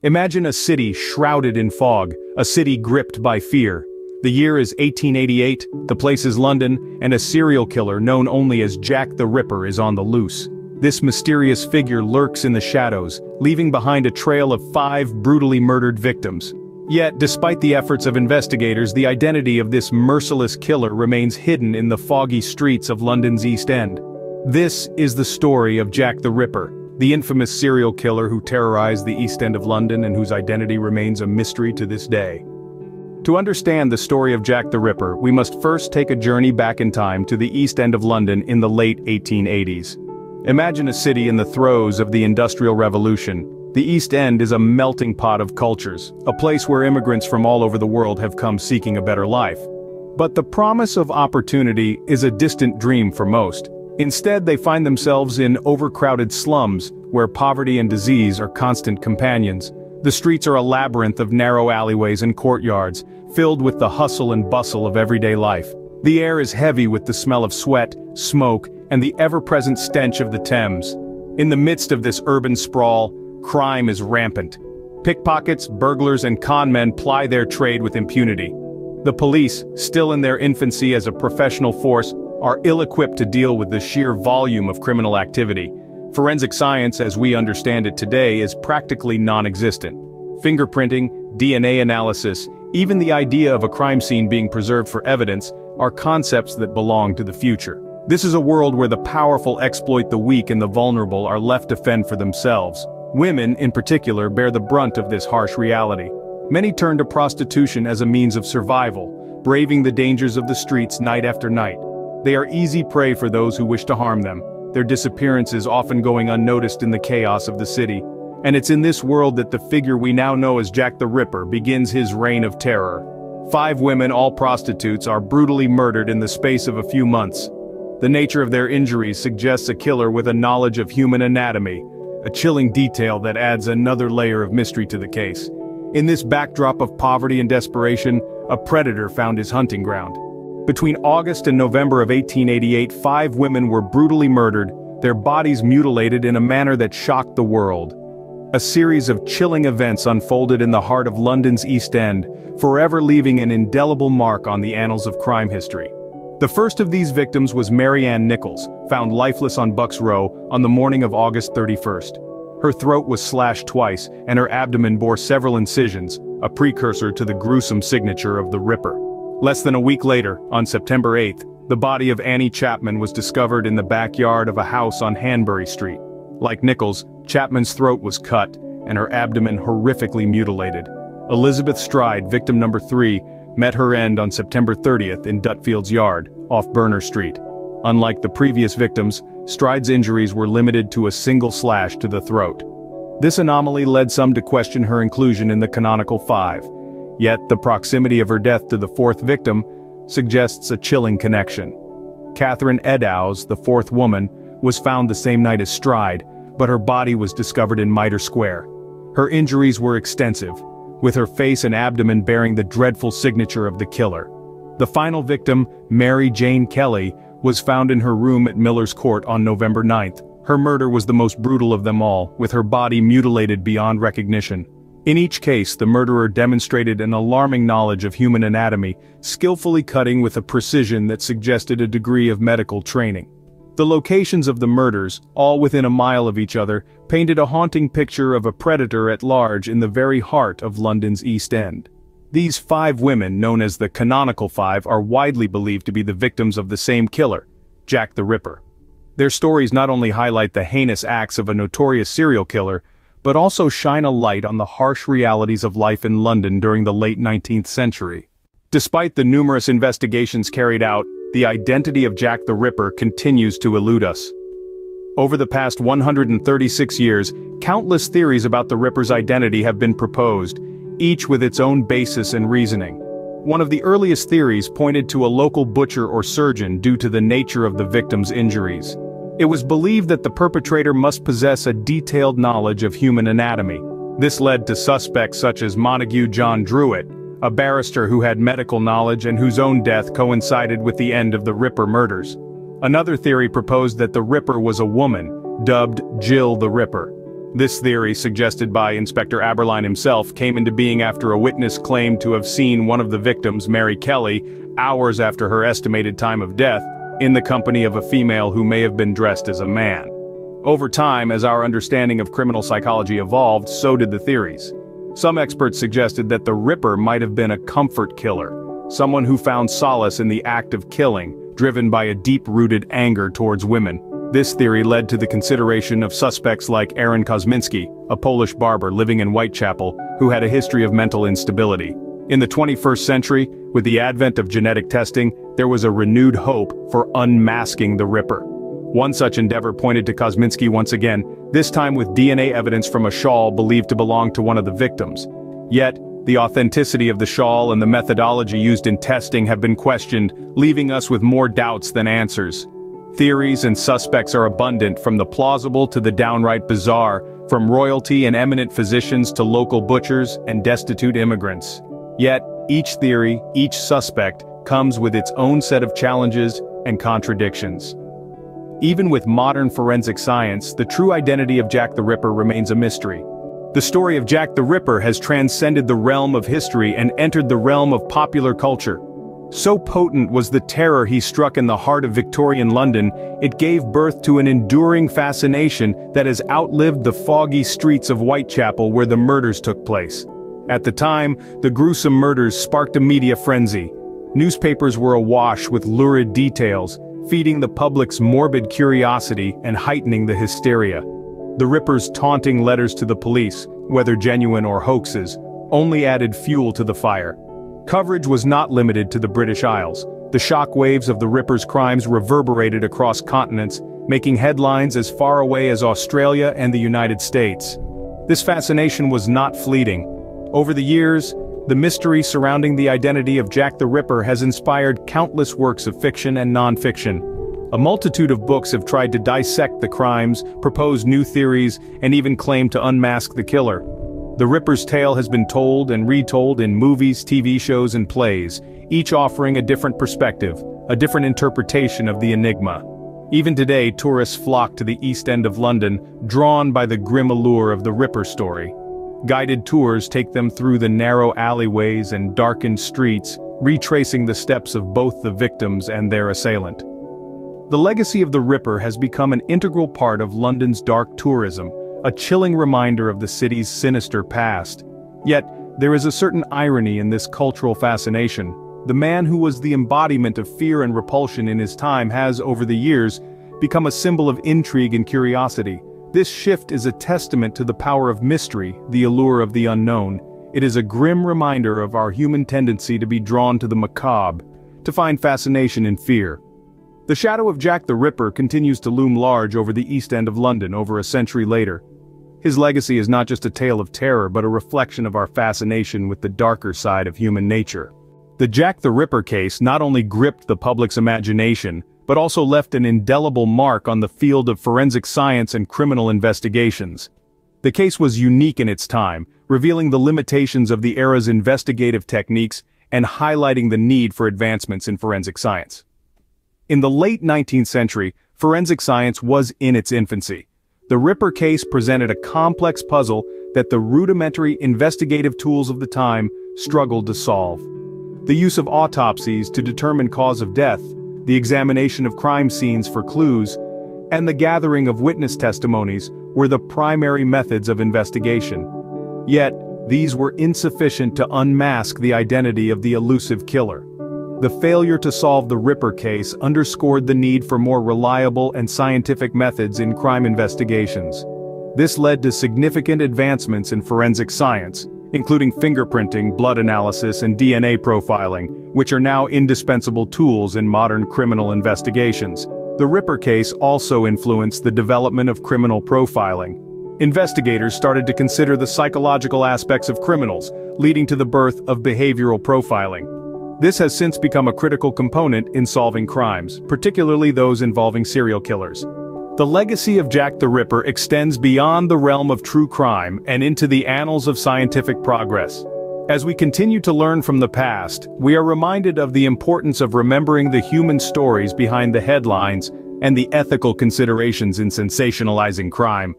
Imagine a city shrouded in fog, a city gripped by fear. The year is 1888, the place is London, and a serial killer known only as Jack the Ripper is on the loose. This mysterious figure lurks in the shadows, leaving behind a trail of 5 brutally murdered victims. Yet, despite the efforts of investigators, the identity of this merciless killer remains hidden in the foggy streets of London's East End. This is the story of Jack the Ripper, the infamous serial killer who terrorized the East End of London and whose identity remains a mystery to this day. To understand the story of Jack the Ripper, we must first take a journey back in time to the East End of London in the late 1880s. Imagine a city in the throes of the Industrial Revolution. The East End is a melting pot of cultures, a place where immigrants from all over the world have come seeking a better life. But the promise of opportunity is a distant dream for most. Instead, they find themselves in overcrowded slums, where poverty and disease are constant companions. The streets are a labyrinth of narrow alleyways and courtyards, filled with the hustle and bustle of everyday life. The air is heavy with the smell of sweat, smoke, and the ever-present stench of the Thames. In the midst of this urban sprawl, crime is rampant. Pickpockets, burglars, and con men ply their trade with impunity. The police, still in their infancy as a professional force, are ill-equipped to deal with the sheer volume of criminal activity. Forensic science as we understand it today is practically non-existent. Fingerprinting, DNA analysis, even the idea of a crime scene being preserved for evidence, are concepts that belong to the future. This is a world where the powerful exploit the weak and the vulnerable are left to fend for themselves. Women, in particular, bear the brunt of this harsh reality. Many turn to prostitution as a means of survival, braving the dangers of the streets night after night. They are easy prey for those who wish to harm them, their disappearances often going unnoticed in the chaos of the city. And it's in this world that the figure we now know as Jack the Ripper begins his reign of terror. 5 women, all prostitutes, are brutally murdered in the space of a few months. The nature of their injuries suggests a killer with a knowledge of human anatomy, a chilling detail that adds another layer of mystery to the case. In this backdrop of poverty and desperation, a predator found his hunting ground. Between August and November of 1888, 5 women were brutally murdered, their bodies mutilated in a manner that shocked the world. A series of chilling events unfolded in the heart of London's East End, forever leaving an indelible mark on the annals of crime history. The first of these victims was Mary Ann Nichols, found lifeless on Bucks Row on the morning of August 31st. Her throat was slashed twice, and her abdomen bore several incisions, a precursor to the gruesome signature of the Ripper. Less than a week later, on September 8th, the body of Annie Chapman was discovered in the backyard of a house on Hanbury Street. Like Nichols, Chapman's throat was cut, and her abdomen horrifically mutilated. Elizabeth Stride, victim number 3, met her end on September 30th in Dutfield's Yard, off Burner Street. Unlike the previous victims, Stride's injuries were limited to a single slash to the throat. This anomaly led some to question her inclusion in the canonical 5. Yet the proximity of her death to the 4th victim suggests a chilling connection. Catherine Eddowes, the 4th woman, was found the same night as Stride, but her body was discovered in Mitre Square. Her injuries were extensive, with her face and abdomen bearing the dreadful signature of the killer. The final victim, Mary Jane Kelly, was found in her room at Miller's Court on November 9th. Her murder was the most brutal of them all, with her body mutilated beyond recognition. In each case, the murderer demonstrated an alarming knowledge of human anatomy, skillfully cutting with a precision that suggested a degree of medical training. The locations of the murders, all within a mile of each other, painted a haunting picture of a predator at large in the very heart of London's East End. These 5 women, known as the canonical 5, are widely believed to be the victims of the same killer, Jack the Ripper. Their stories not only highlight the heinous acts of a notorious serial killer, but also shine a light on the harsh realities of life in London during the late 19th century. Despite the numerous investigations carried out, the identity of Jack the Ripper continues to elude us. Over the past 136 years, countless theories about the Ripper's identity have been proposed, each with its own basis and reasoning. One of the earliest theories pointed to a local butcher or surgeon due to the nature of the victim's injuries. It was believed that the perpetrator must possess a detailed knowledge of human anatomy. This led to suspects such as Montague John Druitt, a barrister who had medical knowledge and whose own death coincided with the end of the Ripper murders. Another theory proposed that the Ripper was a woman, dubbed Jill the Ripper. This theory, suggested by Inspector Aberline himself, came into being after a witness claimed to have seen one of the victims, Mary Kelly, hours after her estimated time of death, in the company of a female who may have been dressed as a man. Over time, as our understanding of criminal psychology evolved, so did the theories. Some experts suggested that the Ripper might have been a comfort killer, someone who found solace in the act of killing, driven by a deep-rooted anger towards women. This theory led to the consideration of suspects like Aaron Kosminski, a Polish barber living in Whitechapel, who had a history of mental instability. In the 21st century, with the advent of genetic testing, there was a renewed hope for unmasking the Ripper. One such endeavor pointed to Kosminski once again, this time with DNA evidence from a shawl believed to belong to one of the victims. Yet, the authenticity of the shawl and the methodology used in testing have been questioned, leaving us with more doubts than answers. Theories and suspects are abundant, from the plausible to the downright bizarre, from royalty and eminent physicians to local butchers and destitute immigrants. Yet, each theory, each suspect, comes with its own set of challenges and contradictions. Even with modern forensic science, the true identity of Jack the Ripper remains a mystery. The story of Jack the Ripper has transcended the realm of history and entered the realm of popular culture. So potent was the terror he struck in the heart of Victorian London, it gave birth to an enduring fascination that has outlived the foggy streets of Whitechapel where the murders took place. At the time, the gruesome murders sparked a media frenzy. Newspapers were awash with lurid details, feeding the public's morbid curiosity and heightening the hysteria. The Ripper's taunting letters to the police, whether genuine or hoaxes, only added fuel to the fire. Coverage was not limited to the British Isles. The shockwaves of the Ripper's crimes reverberated across continents, making headlines as far away as Australia and the United States. This fascination was not fleeting. Over the years, the mystery surrounding the identity of Jack the Ripper has inspired countless works of fiction and non-fiction. A multitude of books have tried to dissect the crimes, propose new theories, and even claim to unmask the killer. The Ripper's tale has been told and retold in movies, TV shows, and plays, each offering a different perspective, a different interpretation of the enigma. Even today, tourists flock to the East End of London, drawn by the grim allure of the Ripper story. Guided tours take them through the narrow alleyways and darkened streets, retracing the steps of both the victims and their assailant. The legacy of the Ripper has become an integral part of London's dark tourism, a chilling reminder of the city's sinister past. Yet, there is a certain irony in this cultural fascination. The man who was the embodiment of fear and repulsion in his time has, over the years, become a symbol of intrigue and curiosity. This shift is a testament to the power of mystery, the allure of the unknown. It is a grim reminder of our human tendency to be drawn to the macabre, to find fascination in fear. The shadow of Jack the Ripper continues to loom large over the East End of London over a century later. His legacy is not just a tale of terror but a reflection of our fascination with the darker side of human nature. The Jack the Ripper case not only gripped the public's imagination, but also left an indelible mark on the field of forensic science and criminal investigations. The case was unique in its time, revealing the limitations of the era's investigative techniques and highlighting the need for advancements in forensic science. In the late 19th century, forensic science was in its infancy. The Ripper case presented a complex puzzle that the rudimentary investigative tools of the time struggled to solve. The use of autopsies to determine cause of death, the examination of crime scenes for clues, and the gathering of witness testimonies were the primary methods of investigation. Yet, these were insufficient to unmask the identity of the elusive killer. The failure to solve the Ripper case underscored the need for more reliable and scientific methods in crime investigations. This led to significant advancements in forensic science, including fingerprinting, blood analysis, and DNA profiling, which are now indispensable tools in modern criminal investigations. The Ripper case also influenced the development of criminal profiling. Investigators started to consider the psychological aspects of criminals, leading to the birth of behavioral profiling. This has since become a critical component in solving crimes, particularly those involving serial killers. The legacy of Jack the Ripper extends beyond the realm of true crime and into the annals of scientific progress. As we continue to learn from the past, we are reminded of the importance of remembering the human stories behind the headlines and the ethical considerations in sensationalizing crime.